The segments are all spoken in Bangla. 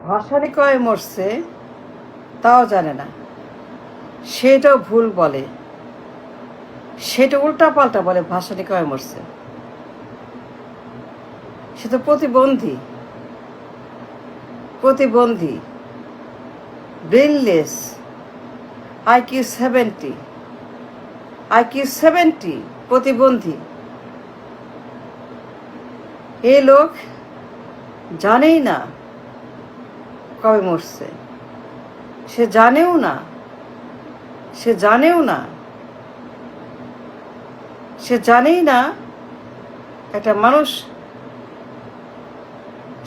ভাসানি কয়ে মরছে তাও জানে না, সেটাও ভুল বলে, সেটা উল্টা পাল্টা বলে ভাসানি কয়ে মরছে। সে তো প্রতিবন্ধী, ব্রেনলেস, IQ 70, প্রতিবন্ধী। এই লোক জানেই না কবে মরছে, সে জানেও না একটা মানুষ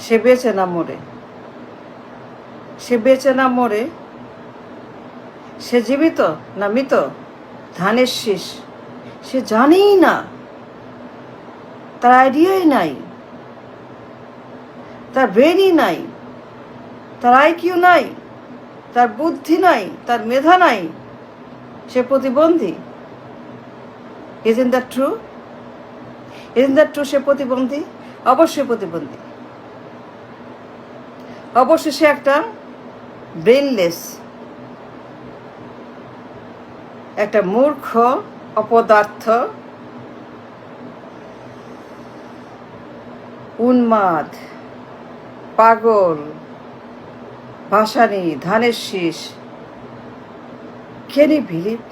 সে বেঁচে না মরে, সে জীবিত না মৃত, ধানের শীষ সে জানেই না, তার আইডিয়াই নাই, তার ব্রেনই নাই, তার IQ নাই, তার বুদ্ধি নাই, তার মেধা নাই, সে প্রতিবন্ধী। Isn't that true? সে প্রতিবন্ধী, অবশ্যই প্রতিবন্ধী, অবশ্যই সে একটা ব্রেনলেস, একটা মূর্খ, অপদার্থ, উন্মাদ, পাগল, ভাসানি, ধানের শীষ। Can you believe?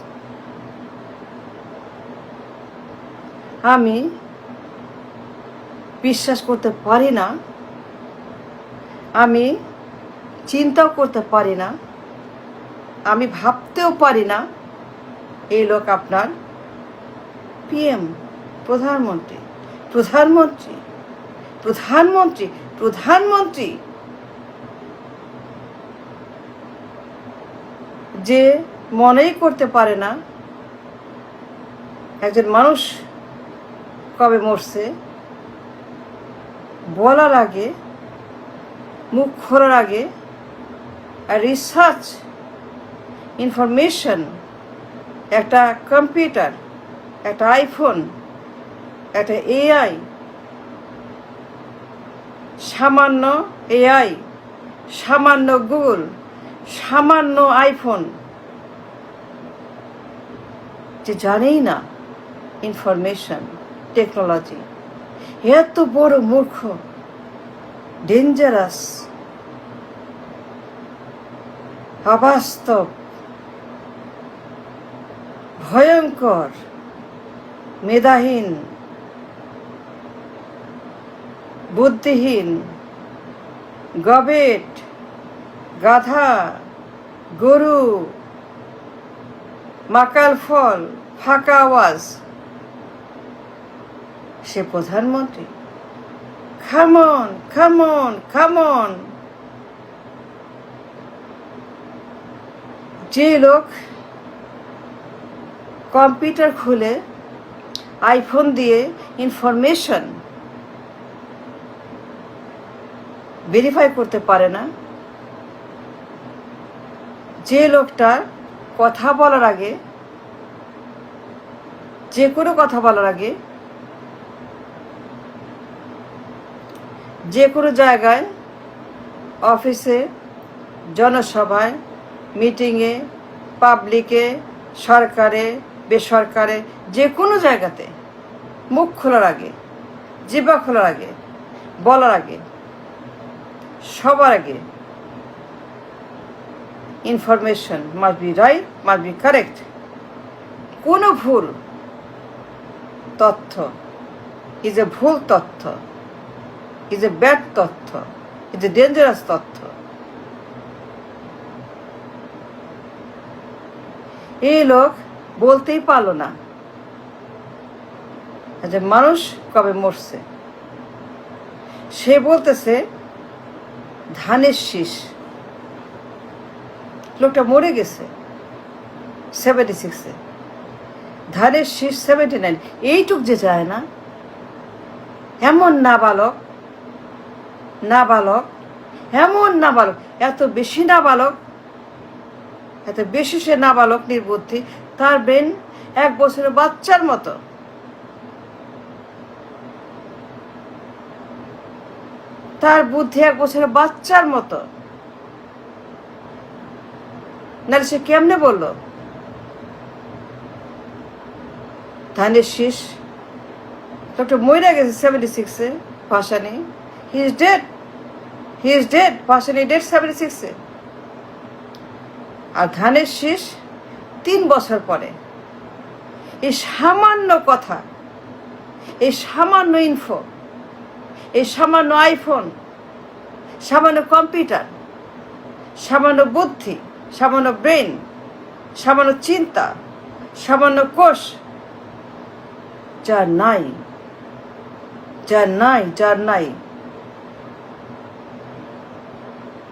আমি বিশ্বাস করতে পারি না, আমি চিন্তাও করতে পারি না, আমি ভাবতেও পারি না এই লোক আপনার PM, প্রধানমন্ত্রী যে মনেই করতে পারে না একজন মানুষ কবে মরছে, বলার আগে, মুখ খোলার আগে রিসার্চ, ইনফরমেশন, একটা কম্পিউটার, একটা আইফোন, একটা AI, সামান্য AI, সামান্য গুগল, সামান্য আইফোন, যে জানেই না ইনফরমেশন টেকনোলজি, এত বড় মূর্খ, ডেঞ্জারাস, অবাস্তব, ভয়ঙ্কর, মেধাহীন, বুদ্ধিহীন, গবেট, গাধা, গরু, মাকাল ফল, ফাঁকা আওয়াজ, সে প্রধানমন্ত্রী। Come on. যে লোক কম্পিউটার খুলে আইফোন দিয়ে ইনফরমেশন ভেরিফাই করতে পারে না, যে লোকটা কথা বলার আগে, যে কোনো কথা বলার আগে, যে কোনো জায়গায়, অফিসে, জনসভায়, মিটিংয়ে, পাবলিকে, সরকারে, বেসরকারে, যে কোনো জায়গাতে মুখ খোলার আগে, জিহ্বা খোলার আগে, বলার আগে, সবার আগে information must be right, must be correct. কোনো ভুল তথ্য ইজ এ ভুল তথ্য, ইজ এ ব্যাড তথ্য, ইজ এ ডেঞ্জারাস তথ্য। এই লোক বলতেই পারল না যে মানুষ কবে মরছে, সে বলতেছে ধানের শীষ। লোকটা মরে গেছে 76-এ, ধানের শীষ 79। এইটুক যে যায় না, এমন নাবালক, এত বেশি নাবালক, সে নাবালক, নির্বুদ্ধি, তার ব্রেন 1 বছরের বাচ্চার মতো। তার বুদ্ধি 1 বছরের বাচ্চার মতো। নাহলে সে কেমনে বললো ধানের শীষ ডক্টর মইরা গেছে 76-এ Bhasani he is dead Bhasani dead 76-এ আর ধানের শীষ 3 বছর পরে এই সামান্য কথা এই সামান্য ইনফো এই সামান্য আইফোন সামান্য কম্পিউটার সামান্য বুদ্ধি সামান্য ব্রেন সামান্য চিন্তা সামান্য কোষ যার নাই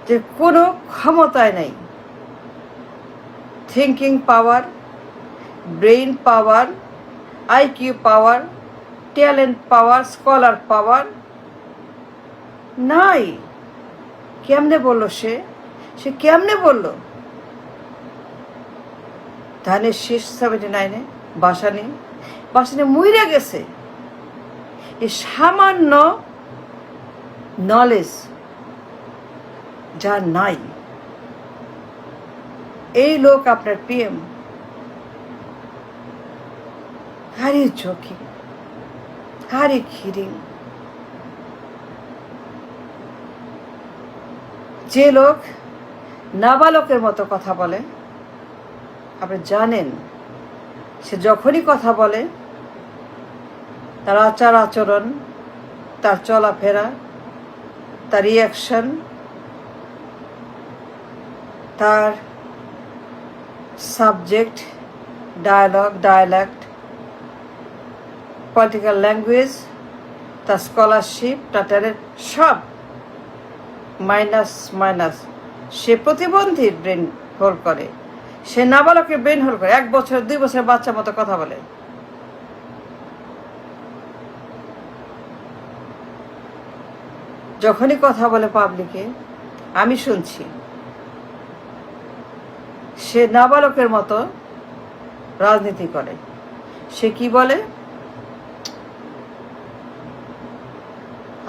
যে কোনো ক্ষমতায় নাই থিঙ্কিং পাওয়ার ব্রেইন পাওয়ার আইকিউ পাওয়ার ট্যালেন্ট পাওয়ার স্কলার পাওয়ার নাই কেমনে বললো সে কেমনে বললো ধানের শীষ 79-এ ভাসানী মইরা গেছে এই সামান্য নলেজ যার নাই এই লোক আপনার পিএম হারি চোখে হারি খিরিং যে লোক নাবালকের মতো কথা বলে আপনি জানেন সে যখনই কথা বলে তার আচার আচরণ তার চলাফেরা তার রিয়াকশন তার সাবজেক্ট ডায়ালেক্ট পলিটিক্যাল ল্যাঙ্গুয়েজ তার স্কলারশিপ তার ট্যালেন্ট সব মাইনাস সে প্রতিবন্ধীর ব্রেন হোল করে সে নাবালকের ব্রেন হোল করে 1 বছর 2 বছর বাচ্চার মতো কথা বলে যখনই কথা বলে পাবলিকে আমি শুনছি সে নাবালকের মতো রাজনীতি করে সে কি বলে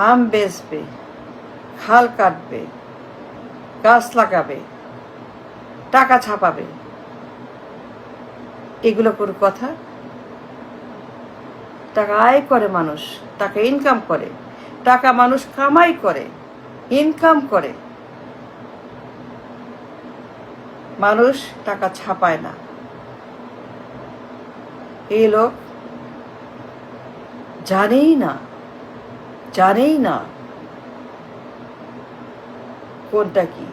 আম বেচবে খাল কাটবে গাছ লাগাবে টাকা ছাপাবে এগুলো কোনো কথা টাকা আয় করে মানুষ টাকা ইনকাম করে টাকা মানুষ কামাই করে ইনকাম করে মানুষ টাকা ছাপায় না এই লোক জানেই না কোনটা কি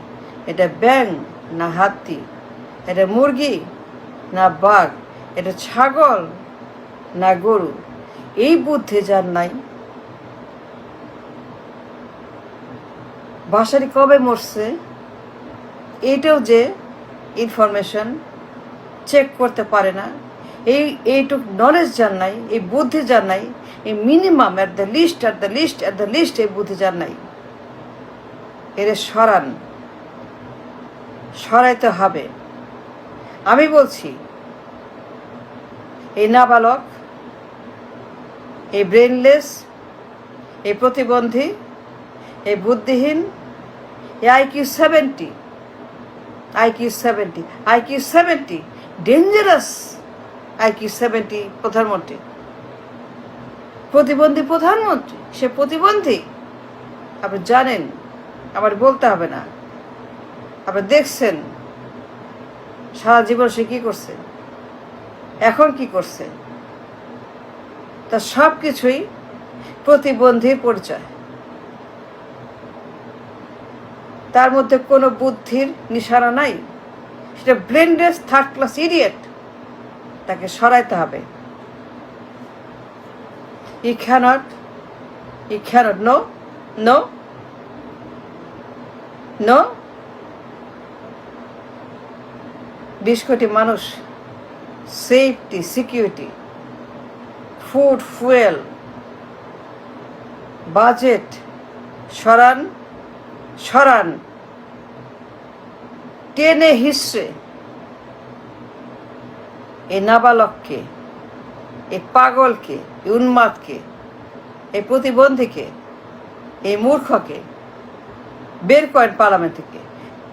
এটা ব্যাঙ না হাতি এটা মুরগি না বাঘ এটা ছাগল না গরু এই বুদ্ধি যার নাই ভাসানী কবে মরছে এইটাও যে ইনফরমেশন চেক করতে পারে না এইটুক নলেজ যার নাই এই বুদ্ধি যার নাই এই মিনিমাম এট দ্য লিস্ট এই বুদ্ধি যার নাই এর সরাইতে হবে আমি বলছি এই নাবালক এই ব্রেনলেস এই প্রতিবন্ধী এই বুদ্ধিহীন IQ 70 ডেঞ্জারাস IQ 70 প্রধানমন্ত্রী সে প্রতিবন্ধী আপনি জানেন আমার বলতে হবে না আপনি দেখছেন সারা জীবন সে কি করছে এখন কি করছে তার সব কিছুই প্রতিবন্ধীর পরিচয় তার মধ্যে কোনো বুদ্ধির নিশানা নাই সেটা ব্রেনলেস 3rd ক্লাস ইডিয়েট তাকে সরাইতে হবে ই cannot no 20 কোটি মানুষ safety security food fuel budget সরান টেনে হিসড়ে এই নাবালককে এই পাগলকে এই উন্মাদকে এই প্রতিবন্ধীকে এই মূর্খকে বের করেন পার্লামেন্ট থেকে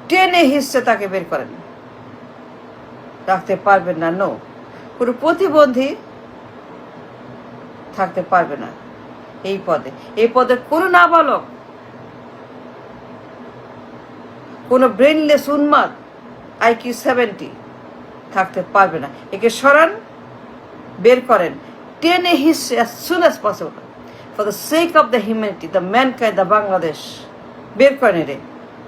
টেনে হিসড়ে তাকে বের করেন রাখতে পারবেন না। নো, কোনো প্রতিবন্ধী থাকতে পারবে না এই পদে। এই পদে কোনো নাবালক, কোনো ব্রেনলেস উন্মাদ IQ 70 থাকতে পারবে না। একে সরান, বের করেন, টেনে হিসে as soon as possible for the sake of the humanity, the mankind, the Bangladesh. বের করেন রে,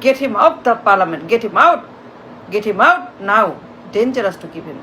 get him out the parliament, get him out now. Dangerous to keep him.